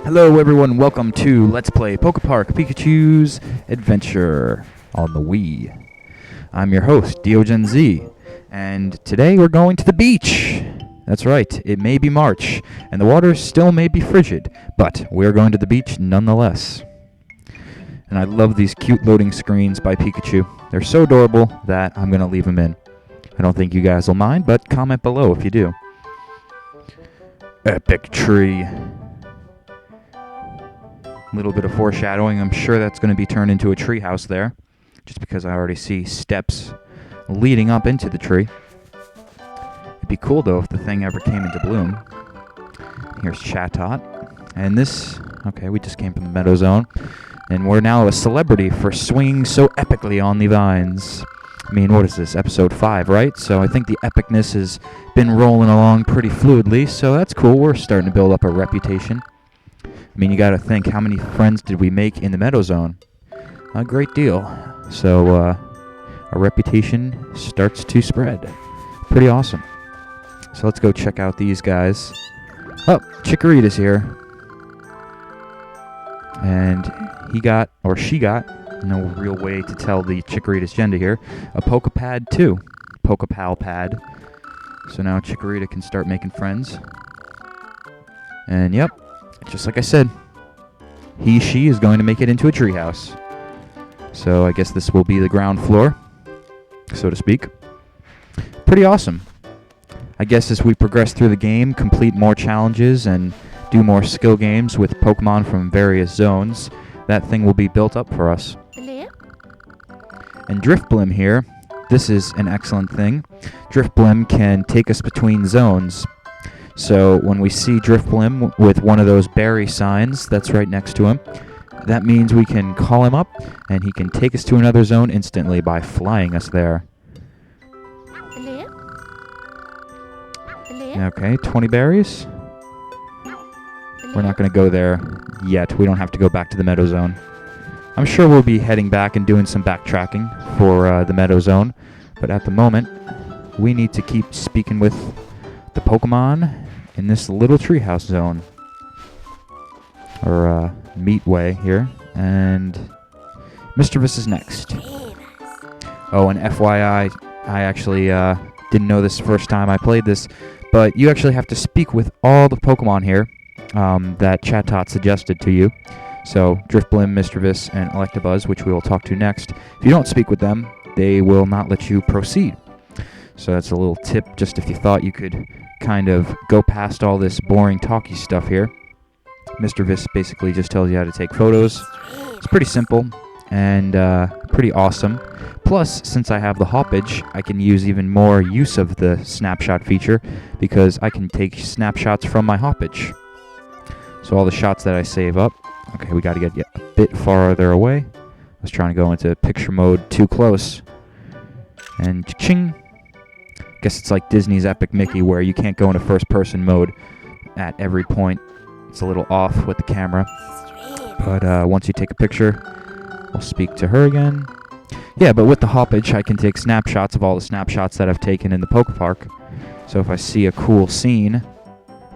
Hello everyone, welcome to Let's Play PokePark Pikachu's Adventure on the Wii. I'm your host, DeoGenZ, and today we're going to the beach! That's right, it may be March, and the water still may be frigid, but we're going to the beach nonetheless. And I love these cute loading screens by Pikachu. They're so adorable that I'm going to leave them in. I don't think you guys will mind, but comment below if you do. Epic tree. Little bit of foreshadowing. I'm sure that's going to be turned into a tree house there, just because I already see steps leading up into the tree. It'd be cool though if the thing ever came into bloom. Here's Chatot, and this. Okay, we just came from the Meadow Zone, and we're now a celebrity for swinging so epically on the vines. I mean, what is this? Episode 5, right? So I think the epicness has been rolling along pretty fluidly. So that's cool. We're starting to build up a reputation. I mean, you got to think, how many friends did we make in the Meadow Zone? A great deal. So, our reputation starts to spread. Pretty awesome. So let's go check out these guys. Oh, Chikorita's here. And he got, or she got, no real way to tell the Chikorita's gender here, a Pokepad 2. Pokepal pad. So now Chikorita can start making friends. And yep. Just like I said, she is going to make it into a treehouse. So I guess this will be the ground floor, so to speak. Pretty awesome. I guess as we progress through the game, complete more challenges, and do more skill games with Pokemon from various zones, that thing will be built up for us. And Driftblim here, this is an excellent thing. Driftblim can take us between zones. So when we see Driftblim with one of those berry signs that's right next to him, that means we can call him up, and he can take us to another zone instantly by flying us there. Okay, 20 berries. We're not going to go there yet. We don't have to go back to the Meadow Zone. I'm sure we'll be heading back and doing some backtracking for the Meadow Zone, but at the moment, we need to keep speaking with the Pokemon in this little treehouse zone, or meatway here, and Mischievous is next. Oh, and FYI, I actually didn't know this the first time I played this, but you actually have to speak with all the Pokemon here that Chatot suggested to you. So Driftblim, Mischievous, and Electabuzz, which we will talk to next. If you don't speak with them, they will not let you proceed. So that's a little tip, just if you thought you could kind of go past all this boring talky stuff here. Mischievous basically just tells you how to take photos. It's pretty simple and pretty awesome. Plus, since I have the hoppage, I can use even more use of the snapshot feature because I can take snapshots from my hoppage. So all the shots that I save up. Okay, we got to get a bit farther away. I was trying to go into picture mode too close. And ching. Guess it's like Disney's Epic Mickey, where you can't go into first-person mode at every point. It's a little off with the camera. But once you take a picture, we'll speak to her again. Yeah, but with the hoppage, I can take snapshots of all the snapshots that I've taken in the Pokepark. So if I see a cool scene...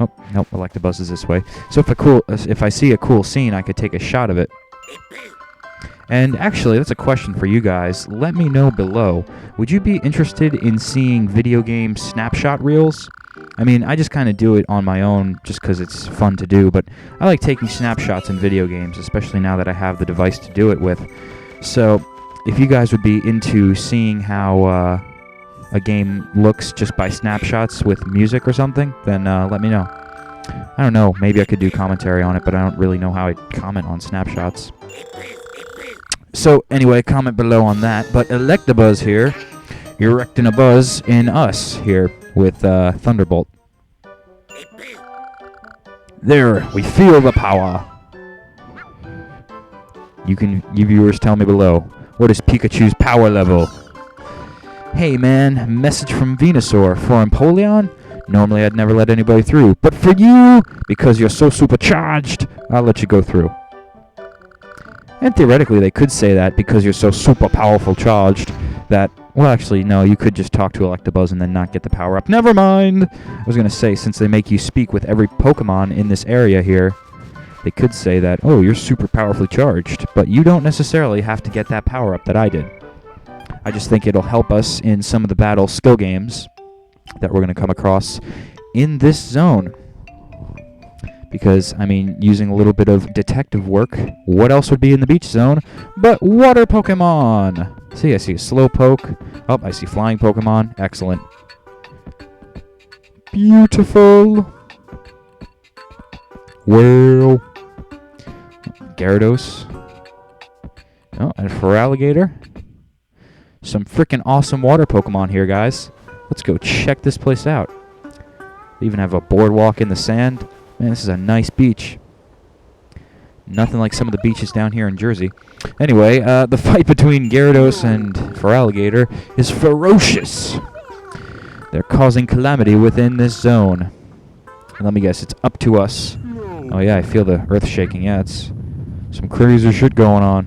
Oh, nope, Electabuzz is this way. So if I see a cool scene, I could take a shot of it. And actually, that's a question for you guys. Let me know below. Would you be interested in seeing video game snapshot reels? I mean, I just kind of do it on my own just because it's fun to do, but I like taking snapshots in video games, especially now that I have the device to do it with. So, if you guys would be into seeing how a game looks just by snapshots with music or something, then let me know. I don't know, maybe I could do commentary on it, but I don't really know how I'd comment on snapshots. So, anyway, comment below on that. But Electabuzz here, erecting a buzz in us here with Thunderbolt. There, we feel the power. You viewers tell me below, what is Pikachu's power level? Hey man, message from Venusaur for Empoleon? Normally I'd never let anybody through, but for you, because you're so supercharged, I'll let you go through. And theoretically, they could say that because you're so super powerful charged that, well, actually, no, you could just talk to Electabuzz and then not get the power up. Never mind! I was going to say, since they make you speak with every Pokemon in this area here, they could say that, oh, you're super powerfully charged, but you don't necessarily have to get that power up that I did. I just think it'll help us in some of the battle skill games that we're going to come across in this zone. Because, I mean, using a little bit of detective work, what else would be in the beach zone but water Pokemon? See, I see a Slowpoke. Oh, I see flying Pokemon. Excellent. Beautiful. Well. Gyarados. Oh, and Feraligatr. Some freaking awesome water Pokemon here, guys. Let's go check this place out. They even have a boardwalk in the sand. Man, this is a nice beach. Nothing like some of the beaches down here in Jersey. Anyway, the fight between Gyarados and Feraligatr is ferocious. They're causing calamity within this zone. And let me guess, it's up to us. Oh yeah, I feel the earth shaking. Yeah, it's some crazy shit going on.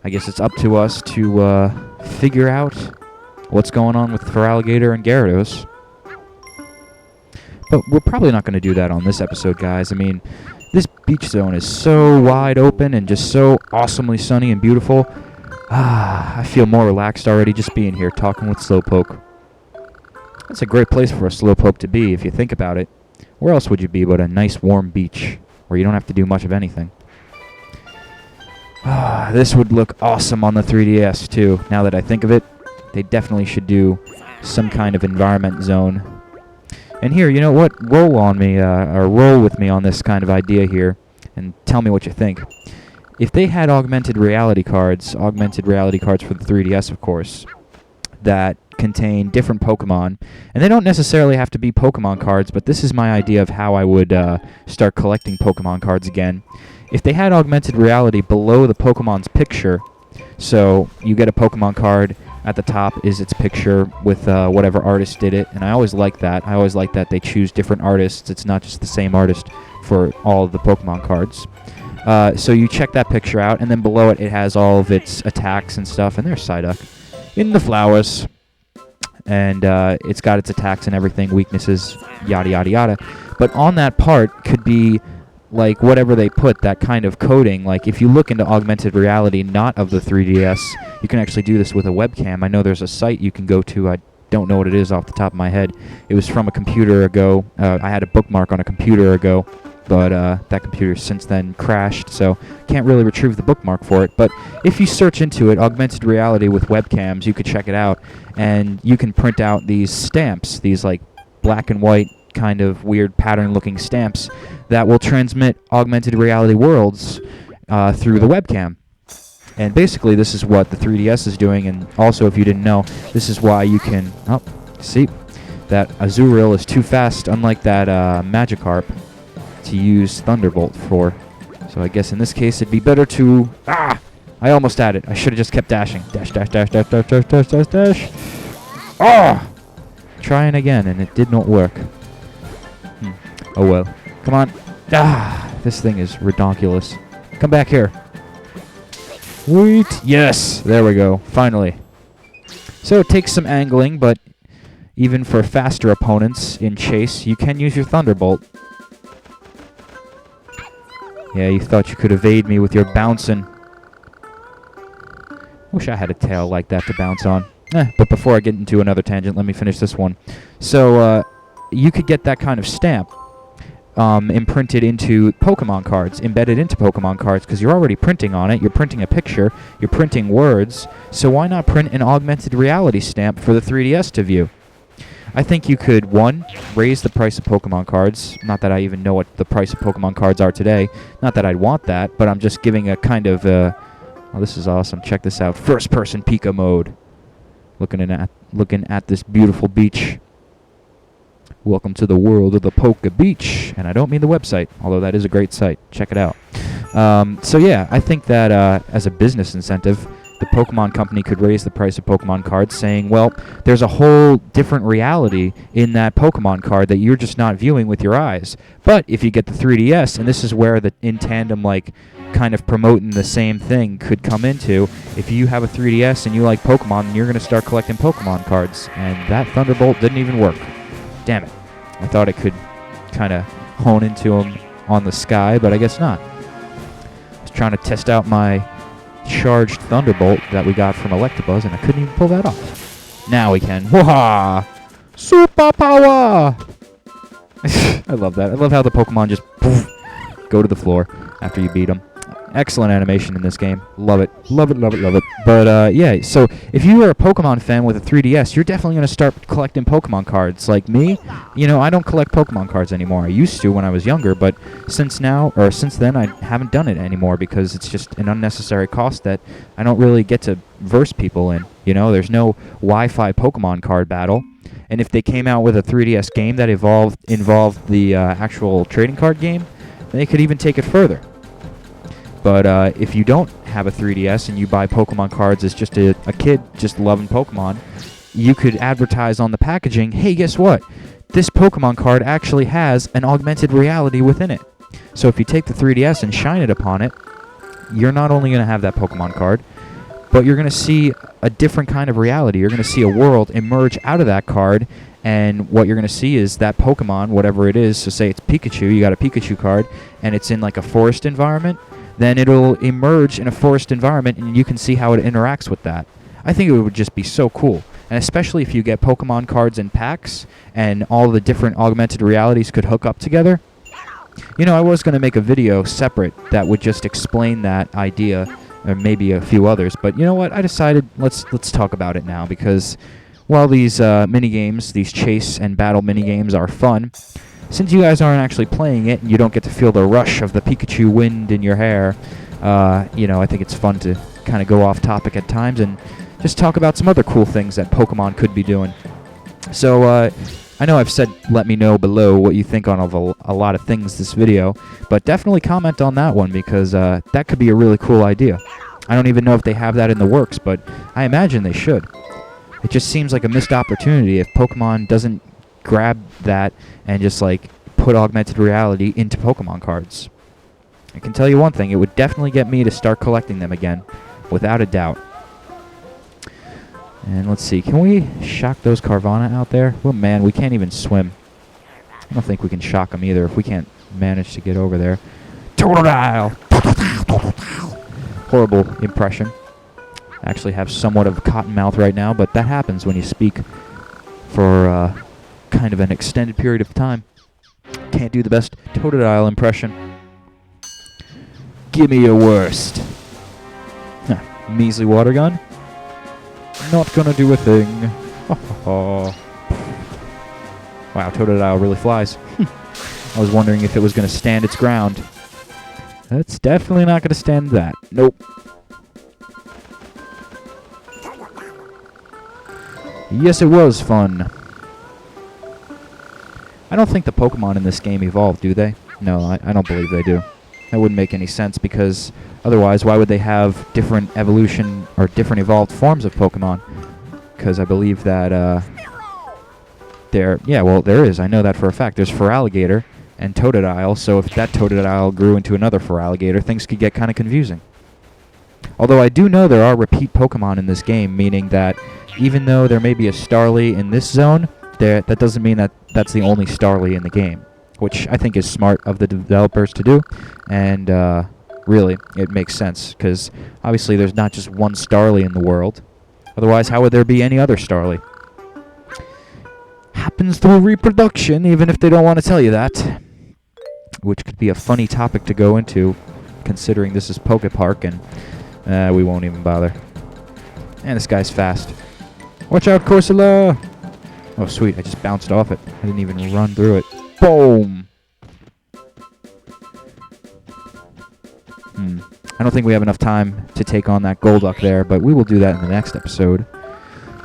I guess it's up to us to figure out what's going on with Feraligatr and Gyarados. But we're probably not going to do that on this episode, guys. I mean, this beach zone is so wide open and just so awesomely sunny and beautiful. I feel more relaxed already just being here talking with Slowpoke. That's a great place for a Slowpoke to be, if you think about it. Where else would you be but a nice warm beach where you don't have to do much of anything? This would look awesome on the 3DS, too. Now that I think of it, they definitely should do some kind of environment zone. And here, you know what? Roll on me, or roll with me on this kind of idea here, and tell me what you think. If they had augmented reality cards for the 3DS, of course, that contain different Pokemon, and they don't necessarily have to be Pokemon cards, but this is my idea of how I would start collecting Pokemon cards again. If they had augmented reality below the Pokemon's picture, so you get a Pokemon card, at the top is its picture with whatever artist did it, and I always like that. I always like that they choose different artists. It's not just the same artist for all of the Pokemon cards. So you check that picture out, and then below it, it has all of its attacks and stuff, and there's Psyduck in the flowers. And it's got its attacks and everything, weaknesses, yada, yada, yada. But on that part could be like whatever they put, that kind of coding. Like if you look into augmented reality, not of the 3DS, you can actually do this with a webcam. I know there's a site you can go to. I don't know what it is off the top of my head. It was from a computer ago. I had a bookmark on a computer ago, but that computer since then crashed, so can't really retrieve the bookmark for it. But if you search into it, augmented reality with webcams, you could check it out, and you can print out these stamps, these like black and white kind of weird pattern-looking stamps that will transmit augmented reality worlds through the webcam. And basically, this is what the 3DS is doing, and also, if you didn't know, this is why you can... Oh, see? That Azurill is too fast, unlike that Magikarp, to use Thunderbolt for. So I guess in this case, it'd be better to... Ah! I almost had it. I should have just kept dashing. Dash, dash, dash, dash, dash, dash, dash, dash, dash. Oh! Trying again, and it did not work. Oh well. Come on. Ah! This thing is redonkulous. Come back here. Wait. Yes! There we go. Finally. So it takes some angling, but even for faster opponents in chase, you can use your Thunderbolt. Yeah, you thought you could evade me with your bouncing. Wish I had a tail like that to bounce on. But before I get into another tangent, let me finish this one. So, you could get that kind of stamp imprinted into Pokemon cards, embedded into Pokemon cards, because you're already printing on it. You're printing a picture. You're printing words. So why not print an augmented reality stamp for the 3DS to view? I think you could, one, raise the price of Pokemon cards. Not that I even know what the price of Pokemon cards are today. Not that I'd want that, but I'm just giving a kind of... oh, this is awesome. Check this out. First-person Pika mode. Looking at this beautiful beach. Welcome to the world of the Poke Beach. And I don't mean the website, although that is a great site. Check it out. So yeah, I think that as a business incentive, the Pokemon Company could raise the price of Pokemon cards, saying, well, there's a whole different reality in that Pokemon card that you're just not viewing with your eyes. But if you get the 3DS, and this is where the in tandem, like, kind of promoting the same thing could come into, if you have a 3DS and you like Pokemon, you're going to start collecting Pokemon cards. And that Thunderbolt didn't even work. Damn it. I thought it could kind of hone into them on the sky, but I guess not. I was trying to test out my charged Thunderbolt that we got from Electabuzz, and I couldn't even pull that off. Now we can. Wah! Super power! I love that. I love how the Pokemon just poof, go to the floor after you beat them. Excellent animation in this game. Love it. Love it, love it, love it. But, yeah, so if you are a Pokemon fan with a 3DS, you're definitely going to start collecting Pokemon cards. Like me, you know, I don't collect Pokemon cards anymore. I used to when I was younger, but since then, I haven't done it anymore because it's just an unnecessary cost that I don't really get to verse people in. You know, there's no Wi-Fi Pokemon card battle. And if they came out with a 3DS game that involved the actual trading card game, they could even take it further. But if you don't have a 3DS and you buy Pokemon cards as just a kid just loving Pokemon, you could advertise on the packaging, hey, guess what? This Pokemon card actually has an augmented reality within it. So if you take the 3DS and shine it upon it, you're not only going to have that Pokemon card, but you're going to see a different kind of reality. You're going to see a world emerge out of that card, and what you're going to see is that Pokemon, whatever it is, so say it's Pikachu, you got a Pikachu card, and it's in like a forest environment, then it'll emerge in a forest environment, and you can see how it interacts with that. I think it would just be so cool, and especially if you get Pokemon cards in packs, and all the different augmented realities could hook up together. You know, I was going to make a video separate that would just explain that idea, or maybe a few others, but you know what? I decided let's talk about it now, because while these mini-games, these chase and battle mini-games are fun, since you guys aren't actually playing it and you don't get to feel the rush of the Pikachu wind in your hair, you know, I think it's fun to kind of go off topic at times and just talk about some other cool things that Pokemon could be doing. So, I know I've said let me know below what you think on a lot of things this video, but definitely comment on that one because that could be a really cool idea. I don't even know if they have that in the works, but I imagine they should. It just seems like a missed opportunity if Pokemon doesn't grab that and just like put augmented reality into Pokemon cards. I can tell you one thing, it would definitely get me to start collecting them again, without a doubt. And let's see, can we shock those Carvana out there? Well, man, we can't even swim. I don't think we can shock them either if we can't manage to get over there. Totodile! Horrible impression. I actually have somewhat of a cotton mouth right now, but that happens when you speak for kind of an extended period of time. Can't do the best Totodile impression. Give me your worst. Measly water gun. Not gonna do a thing. Wow, Totodile really flies. I was wondering if it was gonna stand its ground. That's definitely not gonna stand that. Nope. Yes, it was fun. I don't think the Pokemon in this game evolve, do they? No, I don't believe they do. That wouldn't make any sense because otherwise why would they have different evolution or different evolved forms of Pokemon? Because I believe that there is. I know that for a fact. There's Feraligatr and Totodile, so if that Totodile grew into another Feraligatr, things could get kind of confusing. Although I do know there are repeat Pokemon in this game, meaning that even though there may be a Starly in this zone, that doesn't mean that that's the only Starly in the game, which I think is smart of the developers to do, and really, it makes sense, because obviously there's not just one Starly in the world. Otherwise, how would there be any other Starly? Happens through reproduction, even if they don't want to tell you that. Which could be a funny topic to go into, considering this is PokePark, and we won't even bother. And this guy's fast. Watch out, Corsola! Oh, sweet, I just bounced off it. I didn't even run through it. Boom! I don't think we have enough time to take on that Golduck there, but we will do that in the next episode.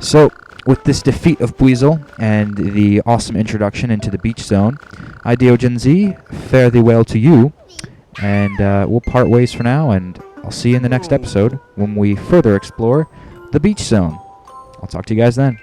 So, with this defeat of Buizel and the awesome introduction into the beach zone, I, DeoGenZ, fare thee well to you, and we'll part ways for now, and I'll see you in the next episode when we further explore the beach zone. I'll talk to you guys then.